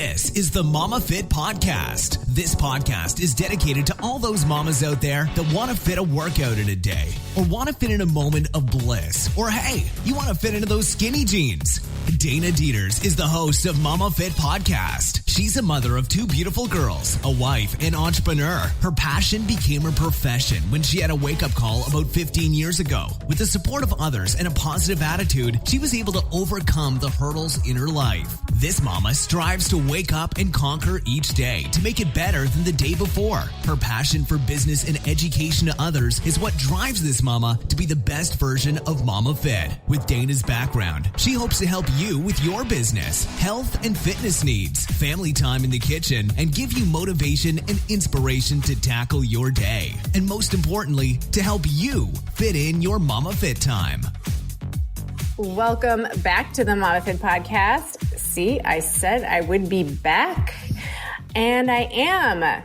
This is the Momma Fit Podcast. This podcast is dedicated to all those mamas out there that want to fit a workout in a day, or want to fit in a moment of bliss, or hey, you want to fit into those skinny jeans. Dana Dieters is the host of Momma Fit Podcast. She's a mother of two beautiful girls, a wife, and entrepreneur. Her passion became her profession when she had a wake-up call about 15 years ago. With the support of others and a positive attitude, she was able to overcome the hurdles in her life. This mama strives to wake up and conquer each day to make it better than the day before. Her passion for business and education to others is what drives this mama to be the best version of Momma Fit. With Dana's background, she hopes to help you with your business, health and fitness needs, family time in the kitchen, and give you motivation and inspiration to tackle your day. And most importantly, to help you fit in your Momma Fit time. Welcome back to the Momma Fit Podcast. See, I said I would be back, and I am.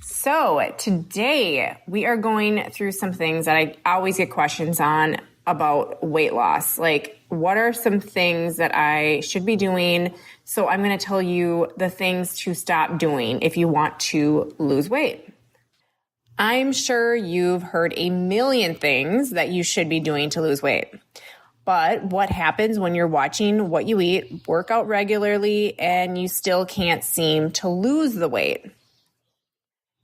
So today we are going through some things that I always get questions on about weight loss. Like, what are some things that I should be doing? So I'm going to tell you the things to stop doing if you want to lose weight. I'm sure you've heard a million things that you should be doing to lose weight. But what happens when you're watching what you eat, work out regularly, and you still can't seem to lose the weight?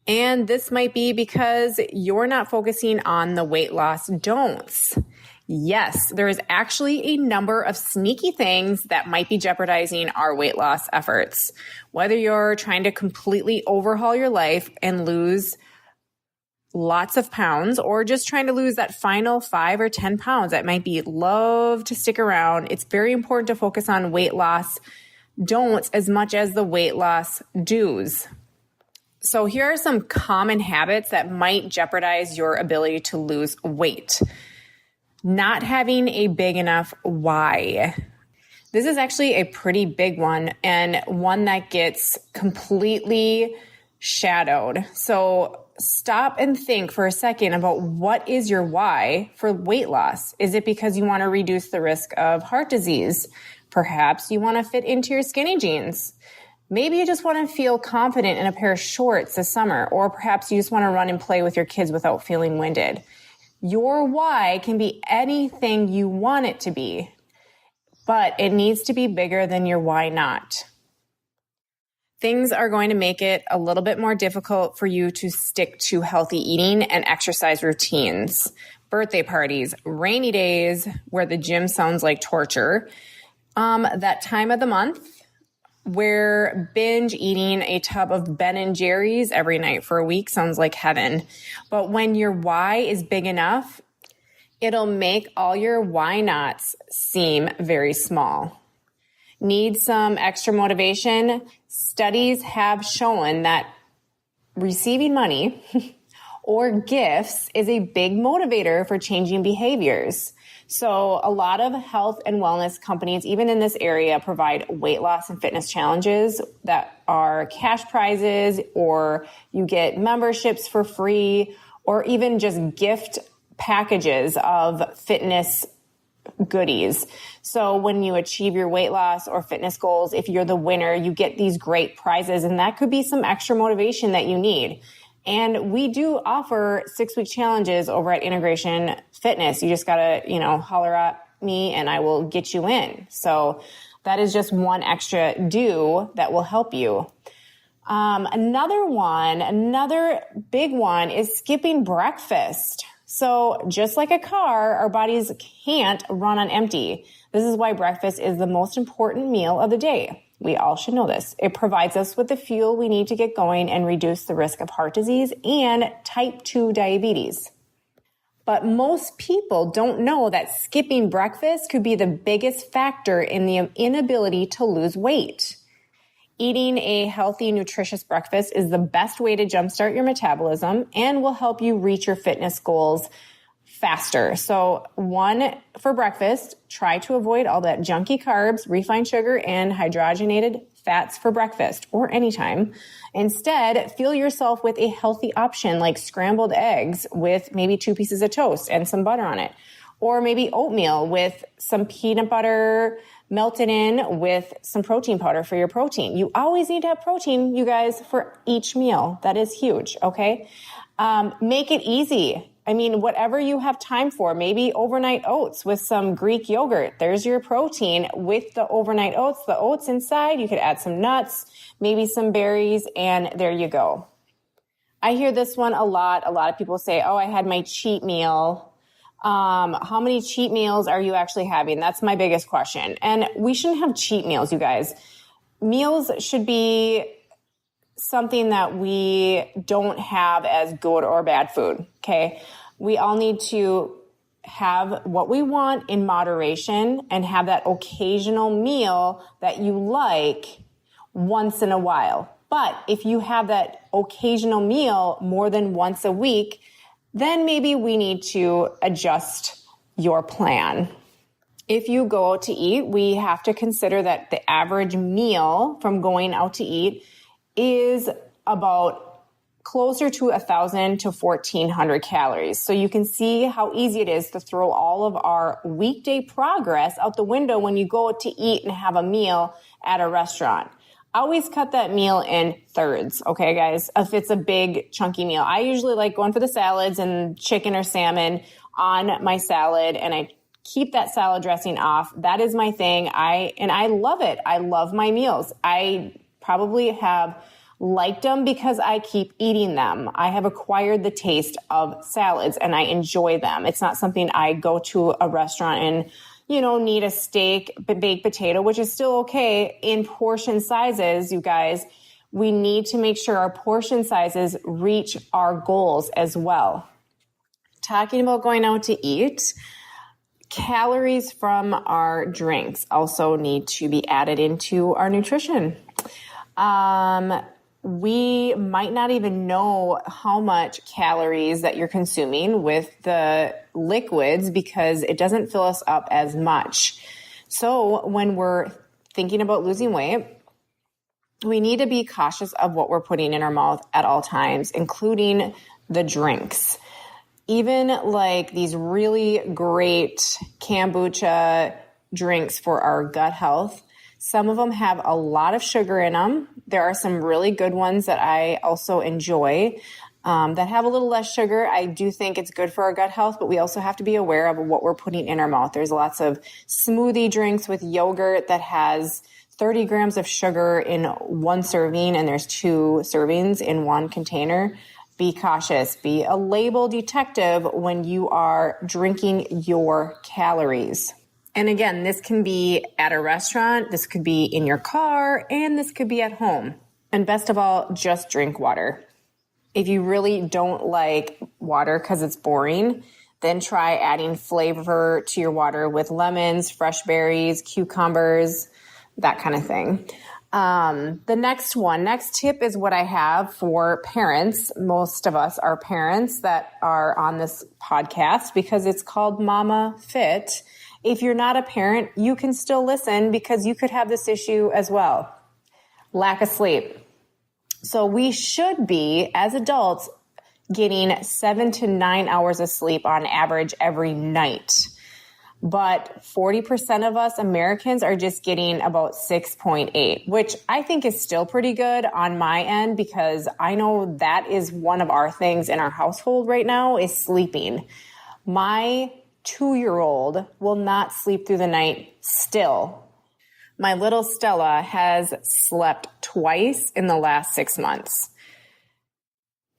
And this might be because you're not focusing on the weight loss don'ts. Yes, there is actually a number of sneaky things that might be jeopardizing our weight loss efforts. Whether you're trying to completely overhaul your life and lose lots of pounds, or just trying to lose that final 5 or 10 pounds that might be love to stick around, it's very important to focus on weight loss don'ts as much as the weight loss do's. So here are some common habits that might jeopardize your ability to lose weight. Not having a big enough why. This is actually a pretty big one, and one that gets completely shadowed. So stop and think for a second about what is your why for weight loss. Is it because you want to reduce the risk of heart disease? Perhaps you want to fit into your skinny jeans. Maybe you just want to feel confident in a pair of shorts this summer, or perhaps you just want to run and play with your kids without feeling winded. Your why can be anything you want it to be, but it needs to be bigger than your why not. Things are going to make it a little bit more difficult for you to stick to healthy eating and exercise routines. Birthday parties, rainy days where the gym sounds like torture, that time of the month where binge eating a tub of Ben & Jerry's every night for a week sounds like heaven. But when your why is big enough, it'll make all your why nots seem very small. Need some extra motivation? Studies have shown that receiving money or gifts is a big motivator for changing behaviors. So a lot of health and wellness companies, even in this area, provide weight loss and fitness challenges that are cash prizes, or you get memberships for free, or even just gift packages of fitness goodies. So when you achieve your weight loss or fitness goals, if you're the winner, you get these great prizes, and that could be some extra motivation that you need. And we do offer 6-week challenges over at Integration Fitness. You just gotta, holler at me and I will get you in. So that is just one extra do that will help you. Another big one is skipping breakfast. So just like a car, our bodies can't run on empty. This is why breakfast is the most important meal of the day. We all should know this. It provides us with the fuel we need to get going and reduce the risk of heart disease and type 2 diabetes. But most people don't know that skipping breakfast could be the biggest factor in the inability to lose weight. Eating a healthy, nutritious breakfast is the best way to jumpstart your metabolism and will help you reach your fitness goals faster. So one, for breakfast, try to avoid all that junky carbs, refined sugar, and hydrogenated fats for breakfast or anytime. Instead, fuel yourself with a healthy option like scrambled eggs with maybe 2 pieces of toast and some butter on it. Or maybe oatmeal with some peanut butter, Melt it in with some protein powder for your protein. You always need to have protein, you guys, for each meal. That is huge, okay? Make it easy. I mean, whatever you have time for, maybe overnight oats with some Greek yogurt. There's your protein with the overnight oats. The oats inside, you could add some nuts, maybe some berries, and there you go. I hear this one a lot. A lot of people say, oh, I had my cheat meal. How many cheat meals are you actually having? That's my biggest question. And we shouldn't have cheat meals, you guys. Meals should be something that we don't have as good or bad food, okay? We all need to have what we want in moderation and have that occasional meal that you like once in a while. But if you have that occasional meal more than once a week, then maybe we need to adjust your plan. If you go out to eat, we have to consider that the average meal from going out to eat is about closer to 1,000 to 1,400 calories. So you can see how easy it is to throw all of our weekday progress out the window when you go out to eat and have a meal at a restaurant. Always cut that meal in thirds, okay, guys? If it's a big, chunky meal. I usually like going for the salads and chicken or salmon on my salad, and I keep that salad dressing off. That is my thing. I love it. I love my meals. I probably have liked them because I keep eating them. I have acquired the taste of salads, and I enjoy them. It's not something I go to a restaurant and need a steak, baked potato, which is still okay in portion sizes, you guys. We need to make sure our portion sizes reach our goals as well. Talking about going out to eat, calories from our drinks also need to be added into our nutrition. We might not even know how much calories that you're consuming with the liquids because it doesn't fill us up as much. So when we're thinking about losing weight, we need to be cautious of what we're putting in our mouth at all times, including the drinks. Even like these really great kombucha drinks for our gut health, some of them have a lot of sugar in them. There are some really good ones that I also enjoy that have a little less sugar. I do think it's good for our gut health, but we also have to be aware of what we're putting in our mouth. There's lots of smoothie drinks with yogurt that has 30 grams of sugar in one serving, and there's 2 servings in one container. Be cautious. Be a label detective when you are drinking your calories. And again, this can be at a restaurant, this could be in your car, and this could be at home. And best of all, just drink water. If you really don't like water because it's boring, then try adding flavor to your water with lemons, fresh berries, cucumbers, that kind of thing. The next tip is what I have for parents. Most of us are parents that are on this podcast because it's called Momma Fit. If you're not a parent, you can still listen because you could have this issue as well. Lack of sleep. So we should be, as adults, getting 7 to 9 hours of sleep on average every night. But 40% of us Americans are just getting about 6.8, which I think is still pretty good on my end because I know that is one of our things in our household right now is sleeping. My 2-year-old will not sleep through the night still. My little Stella has slept twice in the last 6 months.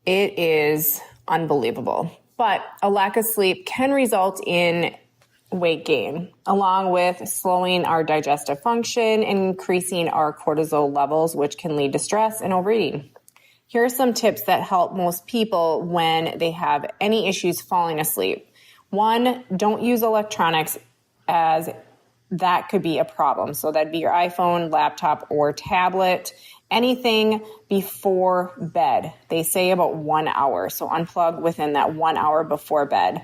It is unbelievable. But a lack of sleep can result in weight gain, along with slowing our digestive function and increasing our cortisol levels, which can lead to stress and overeating. Here are some tips that help most people when they have any issues falling asleep. 1, don't use electronics as that could be a problem. So that'd be your iPhone, laptop, or tablet, anything before bed. They say about 1 hour. So unplug within that 1 hour before bed.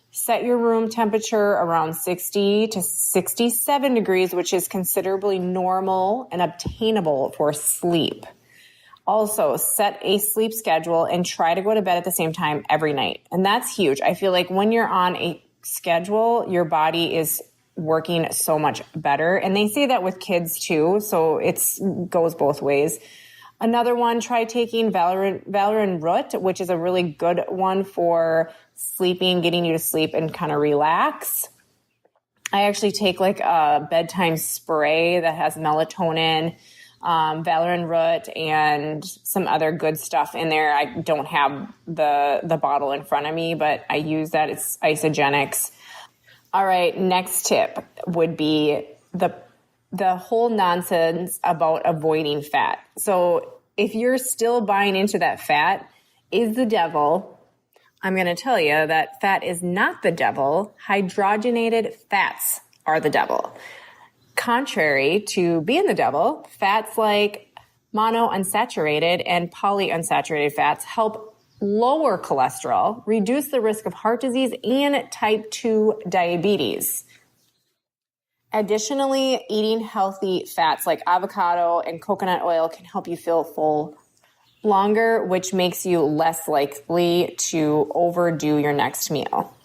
Set your room temperature around 60 to 67 degrees, which is considerably normal and obtainable for sleep. Also, set a sleep schedule and try to go to bed at the same time every night. And that's huge. I feel like when you're on a schedule, your body is working so much better. And they say that with kids too. So it goes both ways. Another one, try taking valerian root, which is a really good one for sleeping, getting you to sleep and kind of relax. I actually take like a bedtime spray that has melatonin, valerian root, and some other good stuff in there. I don't have the bottle in front of me, but I use that. It's isogenics. All right, next tip would be the whole nonsense about avoiding fat. So if you're still buying into that fat is the devil, I'm going to tell you that fat is not the devil. Hydrogenated fats are the devil. Contrary to being the devil, fats like monounsaturated and polyunsaturated fats help lower cholesterol, reduce the risk of heart disease and type 2 diabetes. Additionally, eating healthy fats like avocado and coconut oil can help you feel full longer, which makes you less likely to overdo your next meal.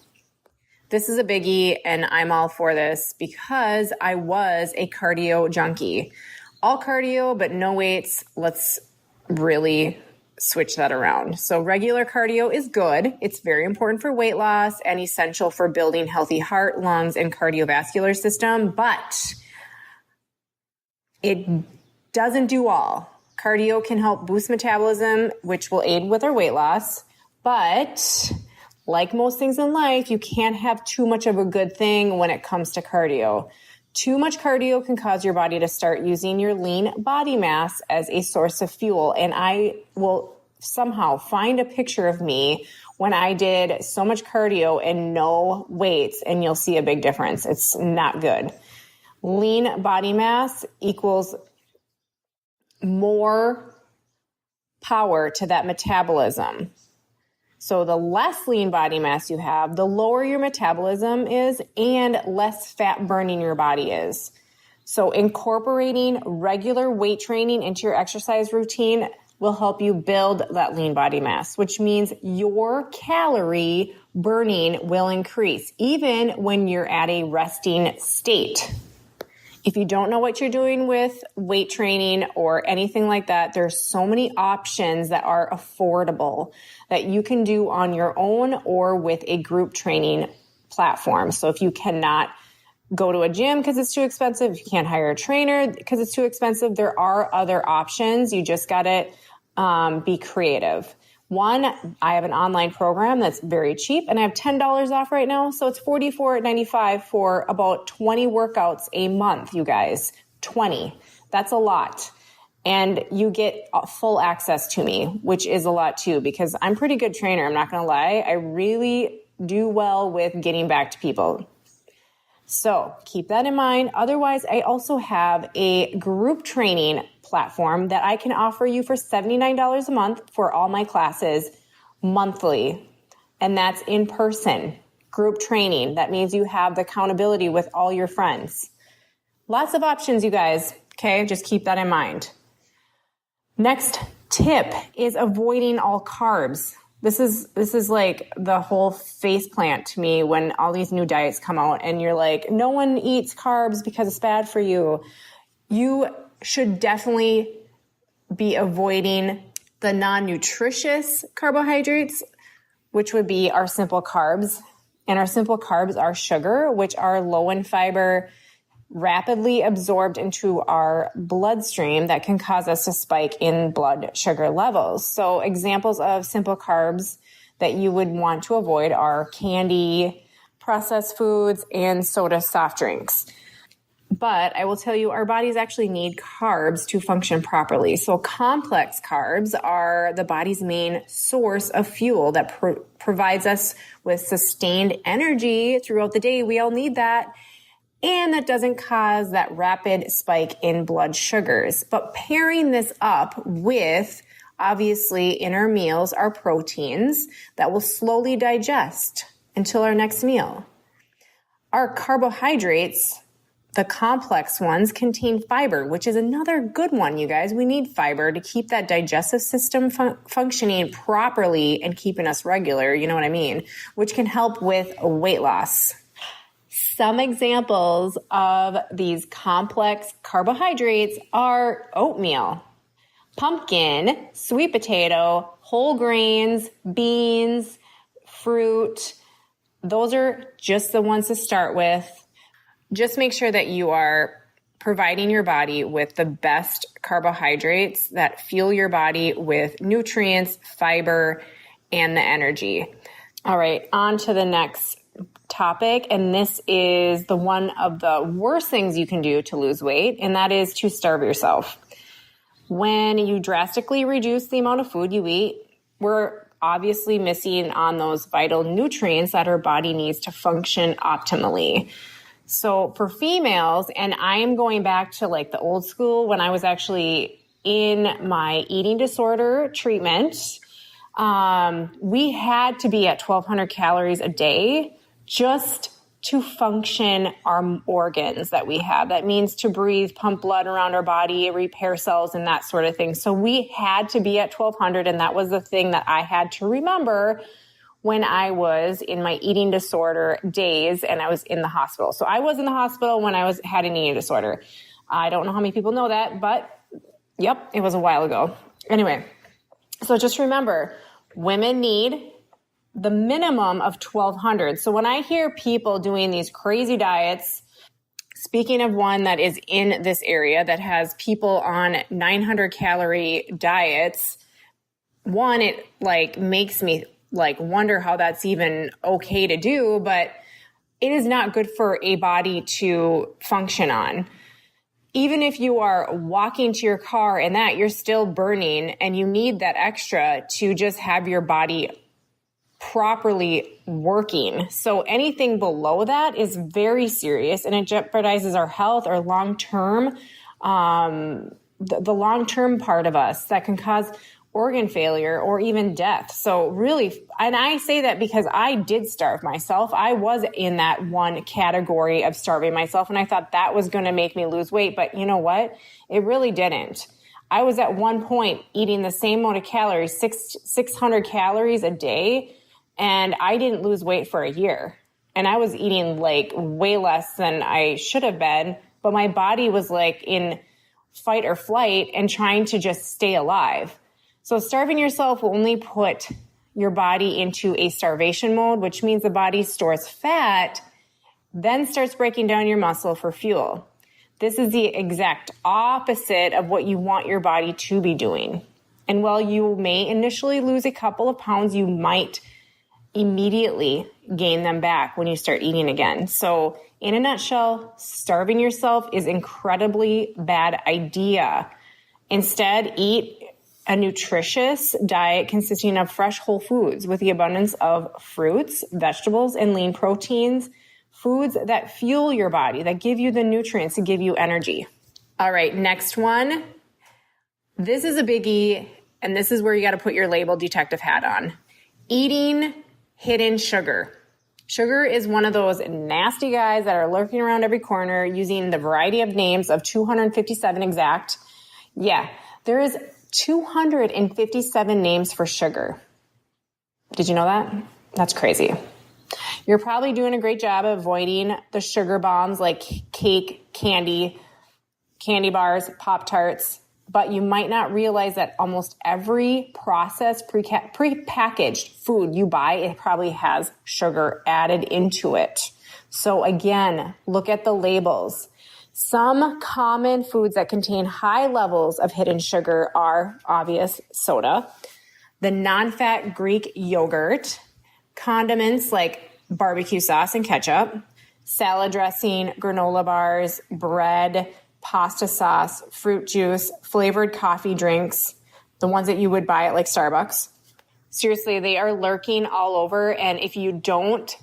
This is a biggie, and I'm all for this because I was a cardio junkie. All cardio, but no weights. Let's really switch that around. So regular cardio is good. It's very important for weight loss and essential for building healthy heart, lungs, and cardiovascular system, but it doesn't do all. Cardio can help boost metabolism, which will aid with our weight loss, but like most things in life, you can't have too much of a good thing when it comes to cardio. Too much cardio can cause your body to start using your lean body mass as a source of fuel. And I will somehow find a picture of me when I did so much cardio and no weights, and you'll see a big difference. It's not good. Lean body mass equals more power to that metabolism. So the less lean body mass you have, the lower your metabolism is and less fat burning your body is. So incorporating regular weight training into your exercise routine will help you build that lean body mass, which means your calorie burning will increase even when you're at a resting state. If you don't know what you're doing with weight training or anything like that, there's so many options that are affordable that you can do on your own or with a group training platform. So if you cannot go to a gym because it's too expensive, if you can't hire a trainer because it's too expensive, there are other options. You just got to be creative. One, I have an online program that's very cheap and I have $10 off right now. So it's $44.95 for about 20 workouts a month, you guys. 20. That's a lot. And you get full access to me, which is a lot too, because I'm a pretty good trainer. I'm not going to lie. I really do well with getting back to people. So keep that in mind. Otherwise, I also have a group training platform that I can offer you for $79 a month for all my classes monthly. And that's in person group training. That means you have the accountability with all your friends. Lots of options, you guys. Okay. Just keep that in mind. Next tip is avoiding all carbs. This is like the whole face plant to me when all these new diets come out and you're like, no one eats carbs because it's bad for you. You should definitely be avoiding the non-nutritious carbohydrates, which would be our simple carbs. And our simple carbs are sugar, which are low in fiber, rapidly absorbed into our bloodstream that can cause us to spike in blood sugar levels. So examples of simple carbs that you would want to avoid are candy, processed foods, and soda soft drinks. But I will tell you, our bodies actually need carbs to function properly. So complex carbs are the body's main source of fuel that provides us with sustained energy throughout the day. We all need that. And that doesn't cause that rapid spike in blood sugars. But pairing this up with, obviously, in our meals, are proteins that will slowly digest until our next meal. Our carbohydrates, the complex ones, contain fiber, which is another good one, you guys. We need fiber to keep that digestive system functioning properly and keeping us regular, you know what I mean, which can help with weight loss. Some examples of these complex carbohydrates are oatmeal, pumpkin, sweet potato, whole grains, beans, fruit. Those are just the ones to start with. Just make sure that you are providing your body with the best carbohydrates that fuel your body with nutrients, fiber, and the energy. All right, on to the next topic, and this is the one of the worst things you can do to lose weight, and that is to starve yourself. When you drastically reduce the amount of food you eat, we're obviously missing on those vital nutrients that our body needs to function optimally. So for females, and I am going back to like the old school when I was actually in my eating disorder treatment, we had to be at 1,200 calories a day just to function our organs that we have. That means to breathe, pump blood around our body, repair cells, and that sort of thing. So we had to be at 1,200, and that was the thing that I had to remember when I was in my eating disorder days and I was in the hospital. So I was in the hospital when I had an eating disorder. I don't know how many people know that, but yep, it was a while ago. Anyway, so just remember, women need the minimum of 1,200. So when I hear people doing these crazy diets, speaking of one that is in this area that has people on 900 calorie diets, one, it like makes me like wonder how that's even okay to do, but it is not good for a body to function on. Even if you are walking to your car and that, you're still burning, and you need that extra to just have your body properly working. So anything below that is very serious, and it jeopardizes our health, our long-term, the long-term part of us that can cause organ failure or even death. So really, and I say that because I did starve myself. I was in that one category of starving myself, and I thought that was going to make me lose weight. But you know what? It really didn't. I was at one point eating the same amount of calories, 600 calories a day, and I didn't lose weight for a year. And I was eating like way less than I should have been, but my body was like in fight or flight and trying to just stay alive. So starving yourself will only put your body into a starvation mode, which means the body stores fat, then starts breaking down your muscle for fuel. This is the exact opposite of what you want your body to be doing. And while you may initially lose a couple of pounds, you might immediately gain them back when you start eating again. So in a nutshell, starving yourself is incredibly bad idea. Instead, eat a nutritious diet consisting of fresh whole foods with the abundance of fruits, vegetables, and lean proteins, foods that fuel your body, that give you the nutrients to give you energy. All right, next one. This is a biggie, and this is where you got to put your label detective hat on. Eating hidden sugar. Sugar is one of those nasty guys that are lurking around every corner using the variety of names of 257 exact. Yeah, there is 257 names for sugar. Did you know that? That's crazy. You're probably doing a great job of avoiding the sugar bombs like cake, candy bars, Pop-Tarts, but you might not realize that almost every processed, prepackaged food you buy, it probably has sugar added into it. So again, look at the labels. Some common foods that contain high levels of hidden sugar are obvious soda, the non-fat Greek yogurt, condiments like barbecue sauce and ketchup, salad dressing, granola bars, bread, pasta sauce, fruit juice, flavored coffee drinks, the ones that you would buy at like Starbucks. Seriously, they are lurking all over. And if you don't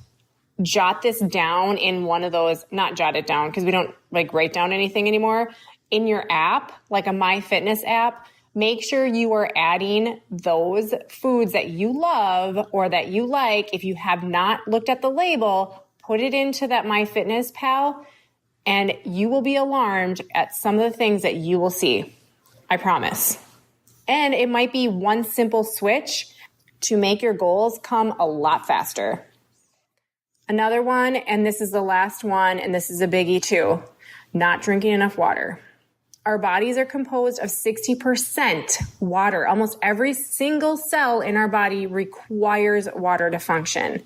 jot this down in one of those, not jot it down because we don't like write down anything anymore, in your app, like a MyFitness app, make sure you are adding those foods that you love or that you like. If you have not looked at the label, put it into that MyFitnessPal and you will be alarmed at some of the things that you will see. I promise. And it might be one simple switch to make your goals come a lot faster. Another one, and this is the last one, and this is a biggie too, not drinking enough water. Our bodies are composed of 60% water. Almost every single cell in our body requires water to function.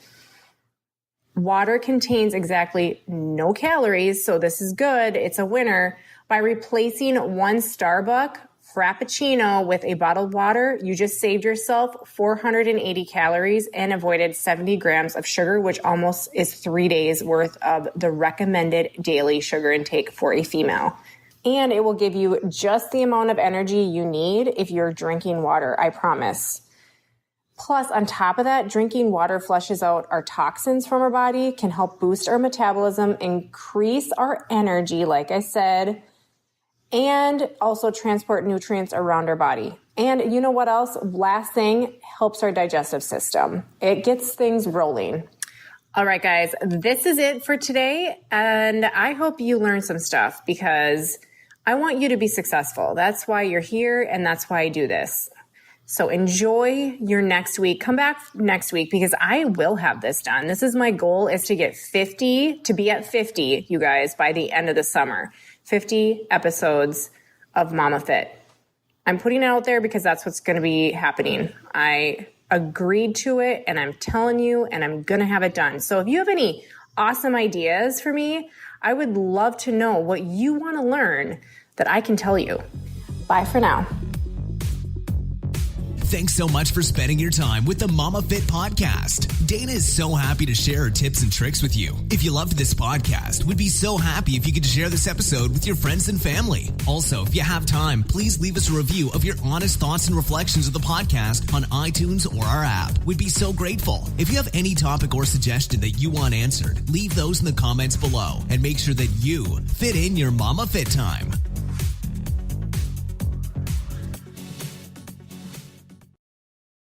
Water contains exactly no calories, so this is good. It's a winner. By replacing one Starbucks Frappuccino with a bottled water, you just saved yourself 480 calories and avoided 70 grams of sugar, which almost is 3 days worth of the recommended daily sugar intake for a female. And it will give you just the amount of energy you need if you're drinking water, I promise. Plus, on top of that, drinking water flushes out our toxins from our body, can help boost our metabolism, increase our energy, like I said, and also transport nutrients around our body. And you know what else? Last thing, helps our digestive system. It gets things rolling. All right, guys, this is it for today. And I hope you learned some stuff because I want you to be successful. That's why you're here, and that's why I do this. So enjoy your next week. Come back next week because I will have this done. This is my goal, is to get 50, to be at 50, you guys, by the end of the summer. 50 episodes of Momma Fit. I'm putting it out there because that's what's going to be happening. I agreed to it, and I'm telling you, and I'm going to have it done. So if you have any awesome ideas for me, I would love to know what you want to learn that I can tell you. Bye for now. Thanks so much for spending your time with the Momma Fit podcast. Dana is so happy to share her tips and tricks with you. If you loved this podcast, we'd be so happy if you could share this episode with your friends and family. Also, if you have time, please leave us a review of your honest thoughts and reflections of the podcast on iTunes or our app. We'd be so grateful. If you have any topic or suggestion that you want answered, leave those in the comments below and make sure that you fit in your Momma Fit time.